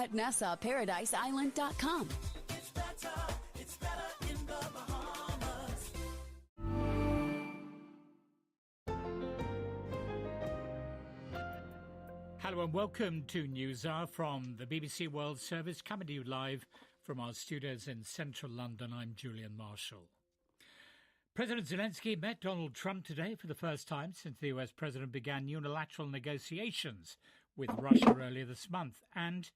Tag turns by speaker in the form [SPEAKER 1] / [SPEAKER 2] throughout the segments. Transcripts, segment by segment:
[SPEAKER 1] at NassauParadiseIsland.com.
[SPEAKER 2] It's better in the Bahamas.
[SPEAKER 3] Hello and welcome to NewsHour from the BBC World Service, coming to you live from our studios in central London. I'm Julian Marshall. President Zelensky met Donald Trump today for the first time since the US president began unilateral negotiations with Russia earlier this month, and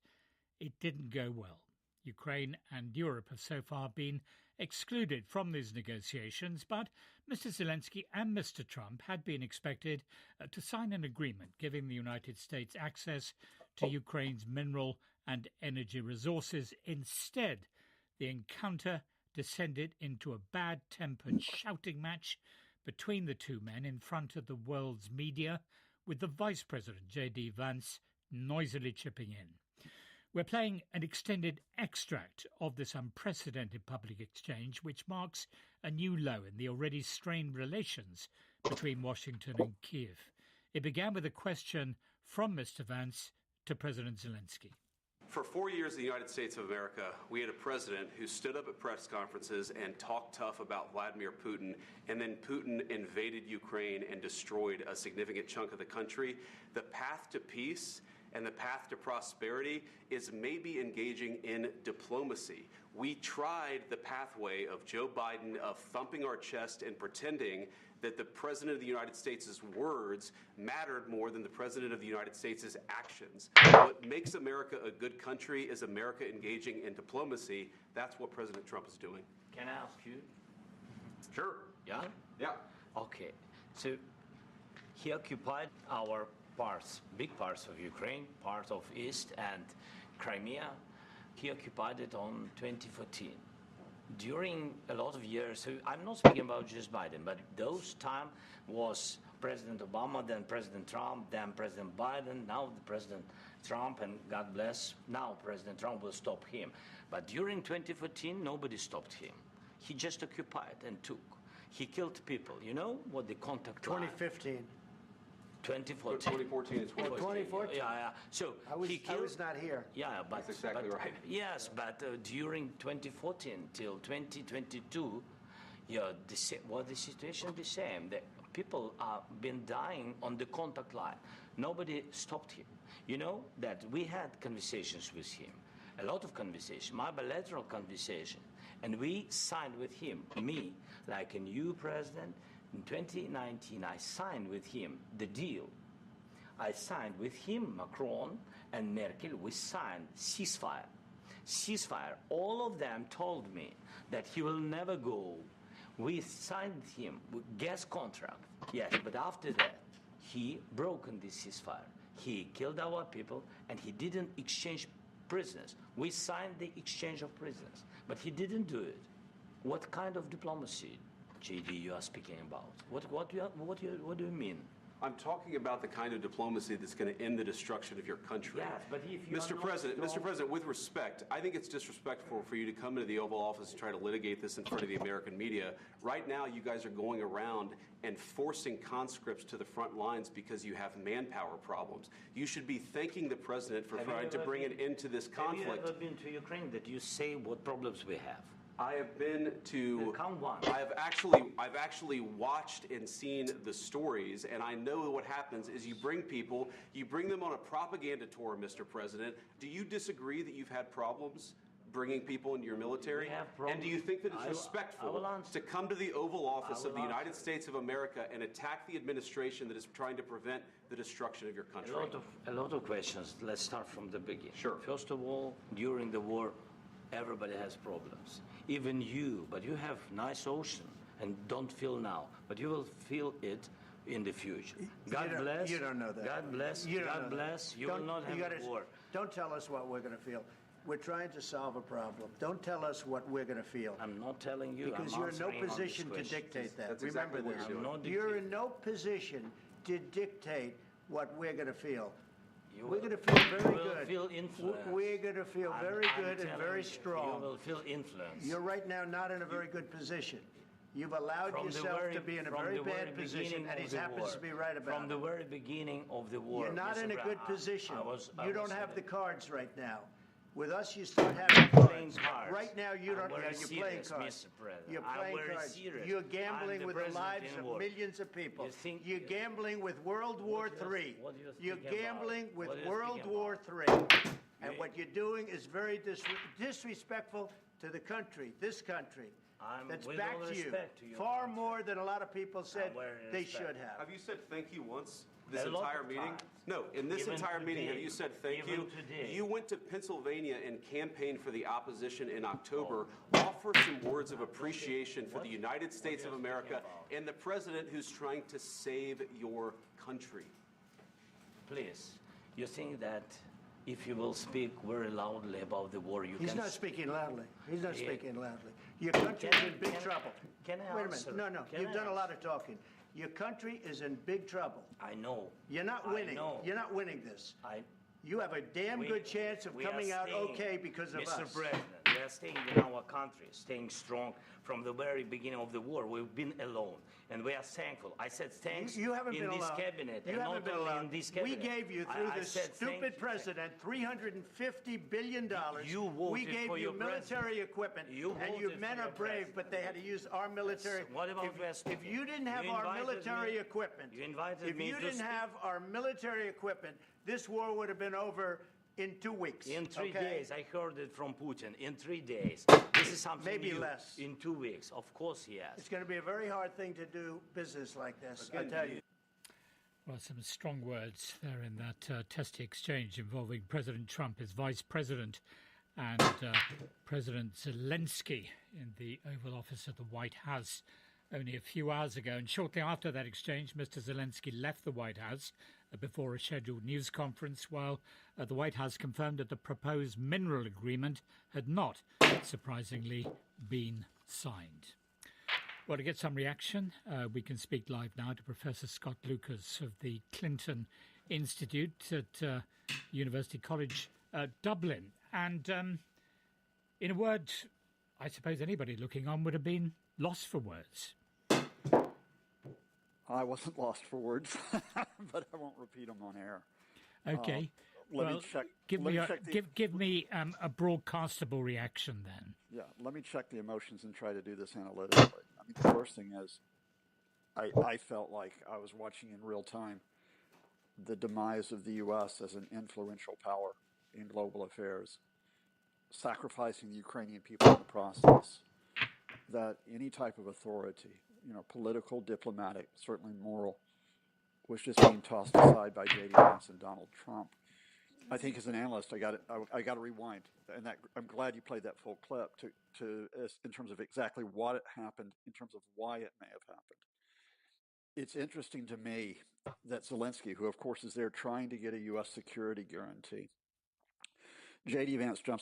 [SPEAKER 3] it didn't go well. Ukraine and Europe have so far been excluded from these negotiations, but Mr. Zelensky and Mr. Trump had been expected to sign an agreement giving the United States access to Ukraine's mineral and energy resources. Instead, the encounter descended into a bad-tempered shouting match between the two men in front of the world's media, with the Vice President, J.D. Vance, noisily chipping in. We're playing an extended extract of this unprecedented public exchange, which marks a new low in the already strained relations between Washington and Kyiv. It began with a question from Mr. Vance to President Zelensky.
[SPEAKER 4] For 4 years in the United States of America, we had a president who stood up at press conferences and talked tough about Vladimir Putin, and then Putin invaded Ukraine and destroyed a significant chunk of the country. The path to peace and the path to prosperity is maybe engaging in diplomacy. We tried the pathway of Joe Biden, of thumping our chest and pretending that the President of the United States' words mattered more than the President of the United States' actions. What makes America a good country is America engaging in diplomacy. That's what President Trump is doing.
[SPEAKER 5] Can I ask you?
[SPEAKER 4] Sure.
[SPEAKER 5] Yeah?
[SPEAKER 4] Yeah.
[SPEAKER 5] Okay. So he occupied our parts, big parts of Ukraine, part of East and Crimea. He occupied it on 2014. During a lot of years, so I'm not speaking about just Biden, but those time was President Obama, then President Trump, then President Biden, now the President Trump, and God bless, now President Trump will stop him. But during 2014, nobody stopped him. He just occupied and took. He killed people. You know what the contact
[SPEAKER 6] 2015.
[SPEAKER 5] 2014.
[SPEAKER 4] 2014 is
[SPEAKER 6] 2014.
[SPEAKER 5] Yeah. So
[SPEAKER 6] I was not here.
[SPEAKER 5] Yeah, but
[SPEAKER 4] that's exactly right.
[SPEAKER 5] Yes, but during 2014 till 2022, the situation the same. The people have been dying on the contact line. Nobody stopped him. You know that we had conversations with him, a lot of conversation, my bilateral conversation, and we signed with him, me, like a new president. In 2019, I signed with him the deal. I signed with him, Macron and Merkel, we signed ceasefire. Ceasefire. All of them told me that he will never go. We signed with him with gas contract. Yes, but after that, he broken this ceasefire. He killed our people and he didn't exchange prisoners. We signed the exchange of prisoners, but he didn't do it. What kind of diplomacy, JD, you are speaking about? What do you mean?
[SPEAKER 4] I'm talking about the kind of diplomacy that's going to end the destruction of your country.
[SPEAKER 5] Yes, but if you
[SPEAKER 4] Mr. President, with respect, I think it's disrespectful for you to come into the Oval Office and try to litigate this in front of the American media. Right now, you guys are going around and forcing conscripts to the front lines because you have manpower problems. You should be thanking the president for trying to bring an end to this conflict.
[SPEAKER 5] Have you ever been to Ukraine that you say what problems we have?
[SPEAKER 4] I have been to.
[SPEAKER 5] Count one.
[SPEAKER 4] I've actually watched and seen the stories, and I know what happens is you bring them on a propaganda tour, Mr. President. Do you disagree that you've had problems bringing people into your military?
[SPEAKER 5] We have problems.
[SPEAKER 4] And do you think that it's respectful to come to the Oval Office of the United States of America and attack the administration that is trying to prevent the destruction of your country?
[SPEAKER 5] A lot of questions. Let's start from the beginning.
[SPEAKER 4] Sure.
[SPEAKER 5] First of all, during the war, everybody has problems. Even you, but you have nice ocean and don't feel now, but you will feel it in the future. God bless.
[SPEAKER 6] You don't know that.
[SPEAKER 5] God bless. God bless. You will not have a war.
[SPEAKER 6] Don't tell us what we're going to feel. We're trying to solve a problem. Don't tell us what we're going to feel.
[SPEAKER 5] I'm not telling you.
[SPEAKER 6] Because you're in no position to dictate that.
[SPEAKER 4] That's
[SPEAKER 6] Remember
[SPEAKER 4] exactly what
[SPEAKER 6] this. You're in no position to dictate what we're going to feel. We're going to feel very good.
[SPEAKER 5] Feel influence.
[SPEAKER 6] We're going to feel very good and very strong.
[SPEAKER 5] You will feel influence.
[SPEAKER 6] You're right now not in a very good position. You've allowed yourself to be in a very bad position, and he happens to be right about it.
[SPEAKER 5] From the very beginning of the war.
[SPEAKER 6] You're not in a good position. You don't have the cards right now. With us, you start having
[SPEAKER 5] playing cards.
[SPEAKER 6] Right now, you don't.
[SPEAKER 5] You're
[SPEAKER 6] playing cards.
[SPEAKER 5] Mr. President.
[SPEAKER 6] You're playing cards.
[SPEAKER 5] Serious.
[SPEAKER 6] You're gambling with the lives of millions of people. You're gambling with World War III. You're gambling with World War III. And what you're doing is very disrespectful to the country, this country. That's back to you. Far more than a lot of people said they should have.
[SPEAKER 4] Have you said thank you once? This entire meeting? No, in this entire meeting, have you said thank you? You went to Pennsylvania and campaigned for the opposition in October. Offer some words of appreciation for the United States of America and the president who's trying to save your country.
[SPEAKER 5] Please, you think that if you will speak very loudly about the war,
[SPEAKER 6] He's not speaking loudly. He's not speaking loudly. Your country is in big trouble.
[SPEAKER 5] Can I
[SPEAKER 6] Wait a
[SPEAKER 5] answer?
[SPEAKER 6] minute. No. You've done a lot of talking. Your country is in big trouble.
[SPEAKER 5] I know.
[SPEAKER 6] You're not winning. You're not winning this. You have a damn good chance of coming out okay because of us.
[SPEAKER 5] Mr. President, we are staying in our country, staying strong from the very beginning of the war. We've been alone, and we are thankful. I said thanks
[SPEAKER 6] you haven't
[SPEAKER 5] in
[SPEAKER 6] been
[SPEAKER 5] this
[SPEAKER 6] alone.
[SPEAKER 5] cabinet,
[SPEAKER 6] you
[SPEAKER 5] and
[SPEAKER 6] haven't
[SPEAKER 5] not
[SPEAKER 6] been
[SPEAKER 5] only
[SPEAKER 6] alone.
[SPEAKER 5] in this cabinet.
[SPEAKER 6] We gave you, through this stupid president, $350 billion.
[SPEAKER 5] You voted
[SPEAKER 6] we gave
[SPEAKER 5] for
[SPEAKER 6] you
[SPEAKER 5] your
[SPEAKER 6] military equipment, and you men are brave, but they had to use our military.
[SPEAKER 5] What about
[SPEAKER 6] if you didn't have our military equipment, if you didn't have our military equipment, this war would have been over in 2 weeks.
[SPEAKER 5] In 3 days, I heard it from Putin. In 3 days. This is something
[SPEAKER 6] maybe
[SPEAKER 5] new.
[SPEAKER 6] Less.
[SPEAKER 5] In 2 weeks. Of course he has.
[SPEAKER 6] It's going to be a very hard thing to do business like this, I tell you.
[SPEAKER 3] Well, some strong words there in that testy exchange involving President Trump, his vice president, and President Zelensky in the Oval Office at the White House only a few hours ago. And shortly after that exchange, Mr. Zelensky left the White House before a scheduled news conference, while the White House confirmed that the proposed mineral agreement had not, surprisingly, been signed. Well, to get some reaction, we can speak live now to Professor Scott Lucas of the Clinton Institute at University College Dublin. And in a word, I suppose anybody looking on would have been lost for words.
[SPEAKER 7] I wasn't lost for words, but I won't repeat them on air.
[SPEAKER 3] Okay. Give me a broadcastable reaction then.
[SPEAKER 7] Yeah, let me check the emotions and try to do this analytically. I mean, the first thing is, I felt like I was watching in real time the demise of the U.S. as an influential power in global affairs, sacrificing the Ukrainian people in the process. That any type of authority, political, diplomatic, certainly moral, was just being tossed aside by J.D. Vance and Donald Trump. I think as an analyst, I got to rewind, and I'm glad you played that full clip to in terms of exactly what had happened, in terms of why it may have happened. It's interesting to me that Zelensky, who of course is there trying to get a U.S. security guarantee, J.D. Vance jumps